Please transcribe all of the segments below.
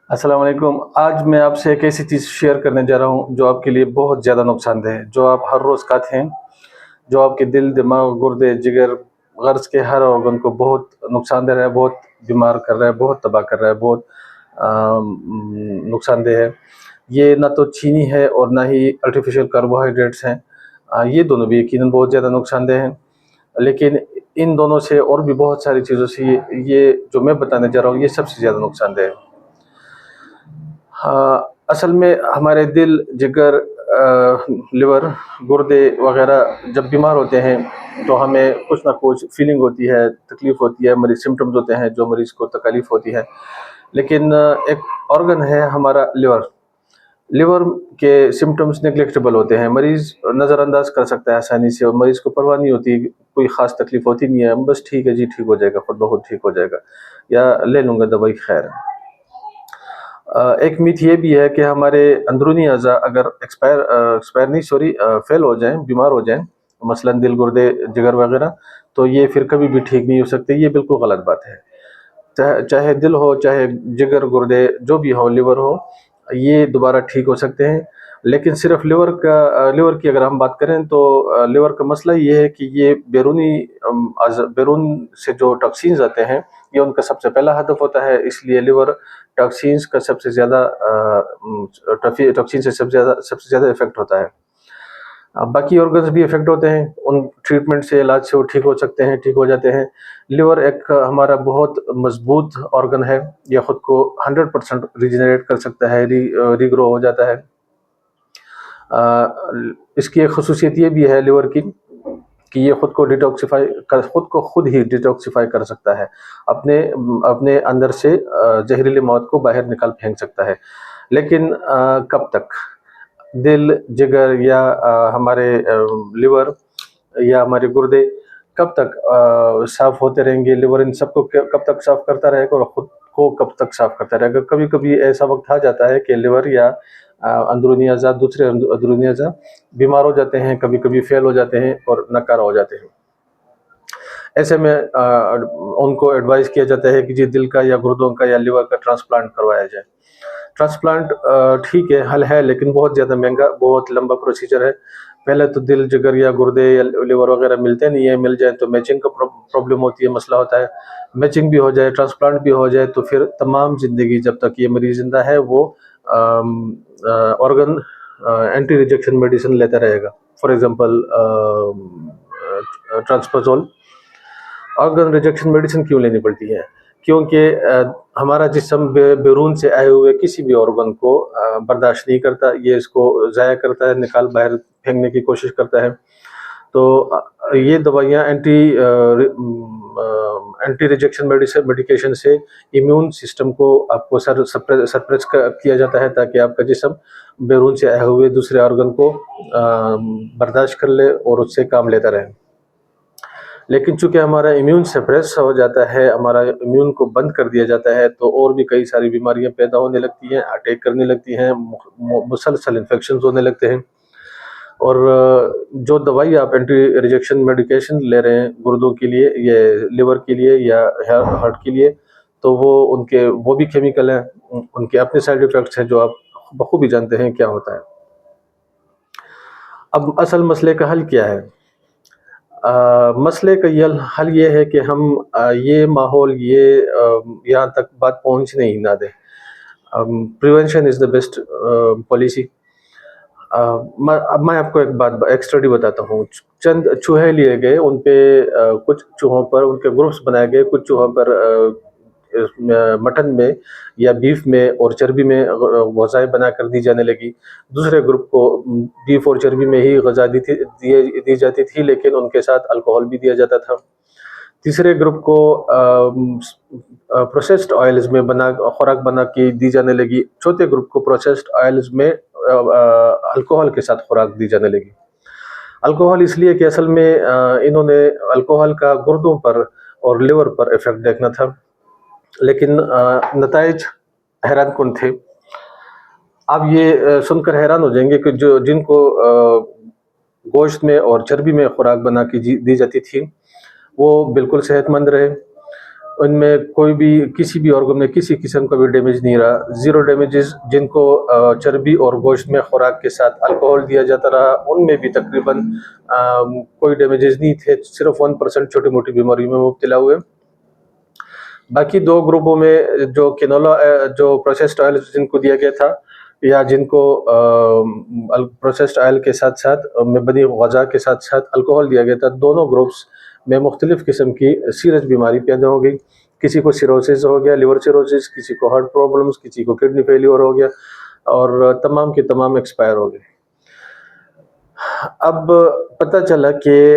अस्सलाम वालेकुम। आज मैं आपसे एक ऐसी चीज़ शेयर करने जा रहा हूँ जो आपके लिए बहुत ज़्यादा नुकसानदेह है, जो आप हर रोज़ खाते हैं, जो आपके दिल, दिमाग, गुर्दे, जिगर, गर्ज के हर ऑर्गन को बहुत नुकसान दे रहा है, बहुत बीमार कर रहा है, बहुत तबाह कर रहा है, बहुत नुकसानदेह है। ये ना तो चीनी है और ना ही आर्टिफिशियल कार्बोहाइड्रेट्स हैं। ये दोनों भी यकीनन बहुत ज़्यादा नुकसानदेह हैं, लेकिन इन दोनों से और भी बहुत सारी चीज़ों से ये जो मैं बताने जा रहा हूँ, ये सबसे ज़्यादा नुकसानदेह है। हाँ, असल में हमारे दिल, जिगर, लिवर, गुर्दे वगैरह जब बीमार होते हैं तो हमें कुछ ना कुछ फीलिंग होती है, तकलीफ़ होती है, मरीज़ सिम्पटम्स होते हैं जो मरीज़ को तकलीफ़ होती है। लेकिन एक ऑर्गन है हमारा लिवर। लिवर के सिम्पटम्स नेग्लेक्टेबल होते हैं, मरीज़ नज़रअंदाज कर सकता है आसानी से और मरीज़ को परवाह नहीं होती, कोई ख़ास तकलीफ़ होती नहीं है, बस ठीक है जी, ठीक हो जाएगा, खुद ब खुद ठीक हो जाएगा, या ले लूँगा दवाई, खैर। एक मिथ ये भी है कि हमारे अंदरूनी अज़ा अगर एक्सपायर नहीं, सॉरी, फेल हो जाएँ, बीमार हो जाएँ, मसलन दिल, गुर्दे, जिगर वगैरह, तो ये फिर कभी भी ठीक नहीं हो सकते। ये बिल्कुल गलत बात है। चाहे चाहे दिल हो, चाहे जिगर, गुर्दे, जो भी हो, लिवर हो, ये दोबारा ठीक हो सकते हैं। लेकिन सिर्फ लिवर की अगर हम बात करें तो लिवर का मसला ये है कि ये बैरून से जो टॉक्सिन्स आते हैं, ये उनका सबसे पहला हदफ होता है। इसलिए लिवर टॉक्सिन्स का सबसे ज़्यादा टॉक्सिन से सबसे ज़्यादा इफेक्ट होता है। बाकी ऑर्गन्स भी इफेक्ट होते हैं, उन ट्रीटमेंट से, इलाज से वो ठीक हो सकते हैं, ठीक हो जाते हैं। लिवर एक हमारा बहुत मजबूत ऑर्गन है, यह ख़ुद को 100% रिजनरेट कर सकता है, रीग्रो हो जाता है। इसकी एक खसूसियत ये भी है लिवर की कि ये खुद को खुद ही डिटॉक्सिफाई कर सकता है, अपने अपने अंदर से जहरीले मौत को बाहर निकाल फेंक सकता है। लेकिन कब तक? दिल, जिगर या हमारे लिवर या हमारे गुर्दे कब तक साफ़ होते रहेंगे? लिवर इन सबको कब तक साफ़ करता रहेगा और ख़ुद को कब तक साफ़ करता रहेगा? कभी-कभी ऐसा वक़्त आ जाता है कि लिवर या अंदरूनी अज़ा, दूसरे अंदरूनी अज़ा बीमार हो जाते हैं, कभी-कभी फ़ेल हो जाते हैं और नाकारा हो जाते हैं। ऐसे में उनको एडवाइस किया जाता है कि जी दिल का या गुर्दों का या लिवर का ट्रांसप्लांट करवाया जाए। ट्रांसप्लांट ठीक है, हल है, लेकिन बहुत ज़्यादा महंगा, बहुत लंबा प्रोसीजर है। पहले तो दिल, जिगर या गुर्दे या लिवर वगैरह मिलते नहीं है, मिल जाए तो मैचिंग का प्रॉब्लम होती है, मसला होता है। मैचिंग भी हो जाए, ट्रांसप्लांट भी हो जाए, तो फिर तमाम ज़िंदगी जब तक ये मरीज़ ज़िंदा है वो ऑर्गन एंटी रिजेक्शन मेडिसिन लेता रहेगा। फॉर एग्ज़ाम्पल ट्रांसपोज़ोल। ऑर्गन रिजेक्शन मेडिसिन क्यों लेनी पड़ती है? क्योंकि हमारा जिस्म बैरून से आए हुए किसी भी ऑर्गन को बर्दाश्त नहीं करता, ये इसको ज़ाया करता है, बाहर फेंकने की कोशिश करता है। तो ये दवाइयाँ एंटी रिजेक्शन मेडिकेशन से इम्यून सिस्टम को आपको सप्रेस किया जाता है, ताकि आपका जिस्म बैरून से आए हुए दूसरे ऑर्गन को बर्दाश्त कर ले और उससे काम लेता रहे। लेकिन चूँकि हमारा इम्यून सप्रेस हो जाता है, हमारा इम्यून को बंद कर दिया जाता है, तो और भी कई सारी बीमारियाँ पैदा होने लगती हैं, अटैक करने लगती हैं, मुसलसल इन्फेक्शंस होने लगते हैं। और जो दवाई आप एंटी रिजेक्शन मेडिकेशन ले रहे हैं गुर्दों के लिए, ये लिवर के लिए या हार्ट के लिए, तो वो भी केमिकल हैं, उनके अपने साइड इफ़ेक्ट्स हैं जो आप बखूबी जानते हैं क्या होता है। अब असल मसले का हल क्या है? मसले का हल ये है कि हम ये माहौल, यहाँ तक बात पहुँचने ही ना दें। Prevention is the best policy. अब मैं आपको एक स्टडी बताता हूँ। चंद चूहे लिए गए, उन पे कुछ चूहों पर उनके ग्रुप्स बनाए गए, कुछ चूहों पर मटन में या बीफ में और चर्बी में ग़िज़ाएँ बनाकर दी जाने लगी। दूसरे ग्रुप को बीफ और चर्बी में ही ग़िज़ा दी जाती थी, लेकिन उनके साथ अल्कोहल भी दिया जाता था। तीसरे ग्रुप को प्रोसेस्ड ऑयल्स में खुराक बना के दी जाने लगी। चौथे ग्रुप को प्रोसेस्ड ऑयल्स में अल्कोहल के साथ खुराक दी जाने लगी। अल्कोहल इसलिए कि असल में इन्होंने अल्कोहल का गुर्दों पर और लिवर पर इफ़ेक्ट देखना था, लेकिन नताइज हैरानकुन थे। आप ये सुनकर हैरान हो जाएंगे कि जिनको गोश्त में और चर्बी में खुराक बना के दी जाती थी, वो बिल्कुल सेहतमंद रहे। उनमें कोई भी किसी भी ऑर्गन में किसी किस्म का भी डैमेज नहीं रहा, ज़ीरो डैमेजेस। जिनको चर्बी और गोश्त में खुराक के साथ अल्कोहल दिया जाता रहा, उनमें भी तकरीबन कोई डैमेजेस नहीं थे, सिर्फ 1% छोटी मोटी बीमारी में मुब्तला हुए। बाकी 2 ग्रुपों में जो कैनोला जो प्रोसेस्ड ऑयल जिनको दिया गया था, या जिनको प्रोसेस्ड ऑयल के साथ साथ में बनी ग़ज़ा के साथ साथ अल्कोहल दिया गया था, दोनों ग्रुप्स में मुख्तलिफ़ किस्म की सीरियस बीमारी पैदा हो गई। किसी को सिरोसिस हो गया, लिवर सिरोसिस, किसी को हार्ट प्रॉब्लम्स, किसी को किडनी फेलियर हो गया, और तमाम के तमाम एक्सपायर हो गए। अब पता चला कि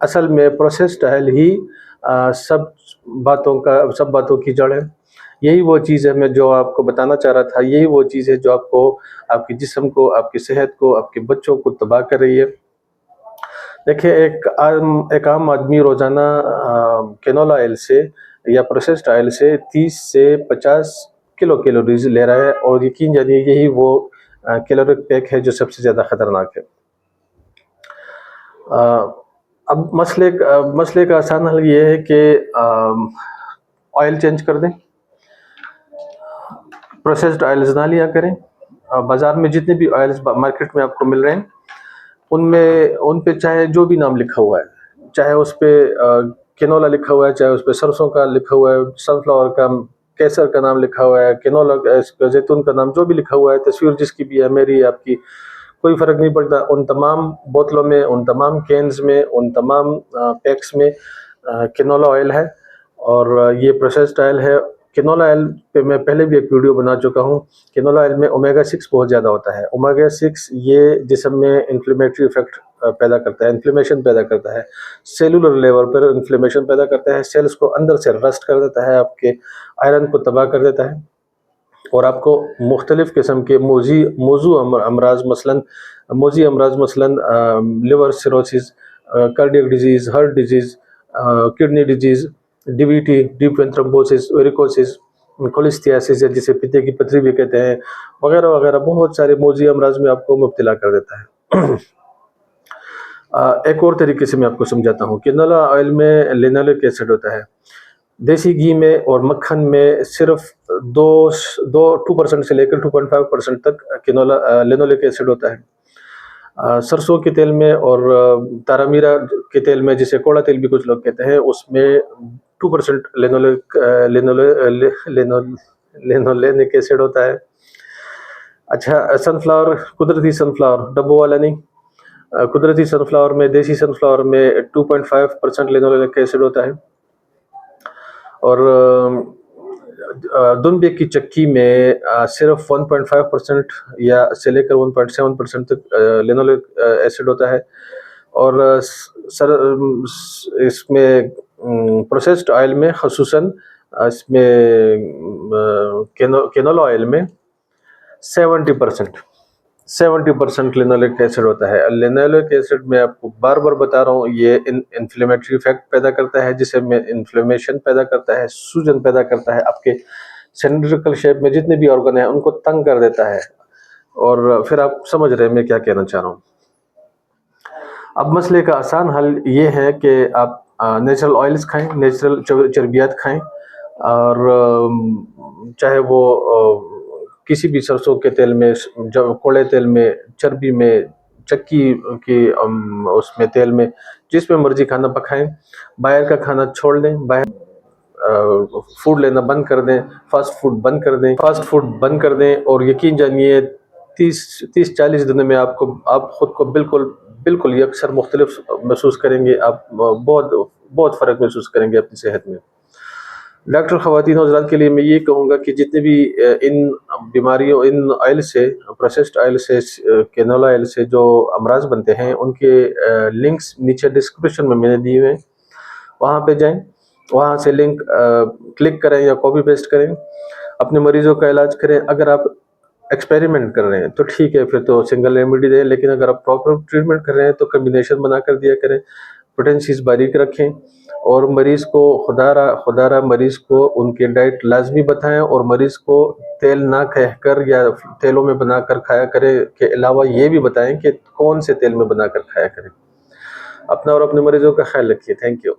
असल में प्रोसेस्ड ऑयल ही सब बातों की जड़ है। यही वो चीज़ है मैं जो आपको बताना चाह रहा था, यही वो चीज़ है जो आपको, आपके जिस्म को, आपकी सेहत को, आपके बच्चों को तबाह कर रही है। देखिए, एक आम आदमी रोज़ाना कैनोला ऑयल से या प्रोसेस्ड ऑयल से 30 से 50 किलो कैलोरीज ले रहा है, और यकीन जानिए यही वो कैलोरिक पैक है जो सबसे ज़्यादा ख़तरनाक है। अब मसले का आसान हल ये है कि ऑयल चेंज कर दें, प्रोसेस्ड ऑयल्स ना लिया करें। बाज़ार में जितने भी ऑयल्स मार्केट में आपको मिल रहे हैं, उन पे चाहे जो भी नाम लिखा हुआ है, चाहे उस पे कैनोला लिखा हुआ है, चाहे उस पे सरसों का लिखा हुआ है, सनफ्लावर का, केसर का नाम लिखा हुआ है, कैनोला जैतून का नाम जो भी लिखा हुआ है, तस्वीर जिसकी भी है, मेरी आपकी, कोई फ़र्क नहीं पड़ता। उन तमाम बोतलों में, उन तमाम कैन्स में, उन तमाम पैक्स में कैनोला ऑयल है, और ये प्रोसेस्ड ऑयल है। कैनोला ऑयल पे मैं पहले भी एक वीडियो बना चुका हूँ। कैनोला ऑयल में ओमेगा 6 बहुत ज़्यादा होता है। ओमेगा 6 ये जिस्म में इन्फ्लेमेटरी इफेक्ट पैदा करता है, इन्फ्लेमेशन पैदा करता है, सेलुलर लेवल पर इन्फ्लेमेशन पैदा करता है, सेल्स को अंदर से रस्ट कर देता है, आपके आयरन को तबाह कर देता है, और आपको मुख्तलिफ़ किस्म के मौजू अमराज मसलन liver cirrhosis, cardiac disease, heart disease, kidney disease, DVT, deep vein thrombosis, varicosis, कोलिस्टियासिस, या जिसे पित्ते की पथरी भी कहते हैं, वगैरह वगैरह बहुत सारे मौजी अमराज में आपको मुब्तला कर देता है। एक और तरीके से मैं आपको समझाता हूँ। कैनोला ऑयल में लिनोलिक एसिड होता है। देसी घी में और मक्खन में सिर्फ 2% से लेकर 2.5% तक लिनोलिक एसिड होता है। सरसों के तेल में और तारामीरा के तेल में, जिसे कोड़ा तेल भी कुछ लोग कहते हैं, उसमें 2% लिनोलेनिक एसिड होता है। अच्छा, सनफ्लावर, कुदरती सनफ्लावर, डब्बों वाला नहीं, कुदरती सनफ्लावर में, देसी सनफ्लावर में 2.5% लिनोलेनिक एसिड होता है। और दुम्बे की चक्की में सिर्फ 1.5% या से लेकर 1.7% तक लिनोलिक एसिड होता है। और इसमें प्रोसेस्ड ऑयल में, ख़ुसूसन इसमें कैनोला ऑयल में 70% लिनोलिक एसिड होता है। लिनोलिक एसिड मैं आपको बार बार बता रहा हूँ, ये इन्फ्लेमेटरी इफेक्ट पैदा करता है, जिसे में इन्फ्लेमेशन पैदा करता है, सूजन पैदा करता है, आपके सिलिंड्रिकल शेप में जितने भी ऑर्गन है उनको तंग कर देता है। और फिर आप समझ रहे हैं मैं क्या कहना चाह रहा हूँ। अब मसले का आसान हल ये है कि आप नेचुरल ऑयल्स खाएं, नेचुरल चर्बियात खाएं, और चाहे वो किसी भी सरसों के तेल में, जब कोड़े तेल में, चर्बी में, चक्की की उसमें तेल में, जिसमें मर्जी खाना पकाएं। बाहर का खाना छोड़ दें, बाहर फूड लेना बंद कर दें, फास्ट फूड बंद कर दें, और यकीन जानिए 30-40 दिनों में आप खुद को बिल्कुल यकसर मुख्तलिफ महसूस करेंगे। आप बहुत फ़र्क महसूस करेंगे अपनी सेहत में। डॉक्टर ख़वातीन और हज़रात के लिए मैं ये कहूँगा कि जितने भी इन बीमारियों, इन ऑयल से, प्रोसेस्ड ऑयल से, कैनोला ऑयल से जो अमराज बनते हैं, उनके लिंक्स नीचे डिस्क्रिप्शन में मैंने दिए हुए हैं, वहाँ पे जाएं, वहाँ से लिंक क्लिक करें या कॉपी पेस्ट करें, अपने मरीज़ों का इलाज करें। अगर आप एक्सपेरिमेंट कर रहे हैं तो ठीक है, फिर तो सिंगल रेमेडी दें, लेकिन अगर आप प्रॉपर ट्रीटमेंट कर रहे हैं तो कम्बिनेशन बना कर दिया करें। पोटेंसीज बारीक रखें, और मरीज़ को खुदारा मरीज़ को उनके डाइट लाजमी बताएं, और मरीज़ को तेल ना कहकर या तेलों में बनाकर खाया करें के अलावा ये भी बताएं कि कौन से तेल में बनाकर खाया करें। अपना और अपने मरीज़ों का ख्याल रखिए। Thank you.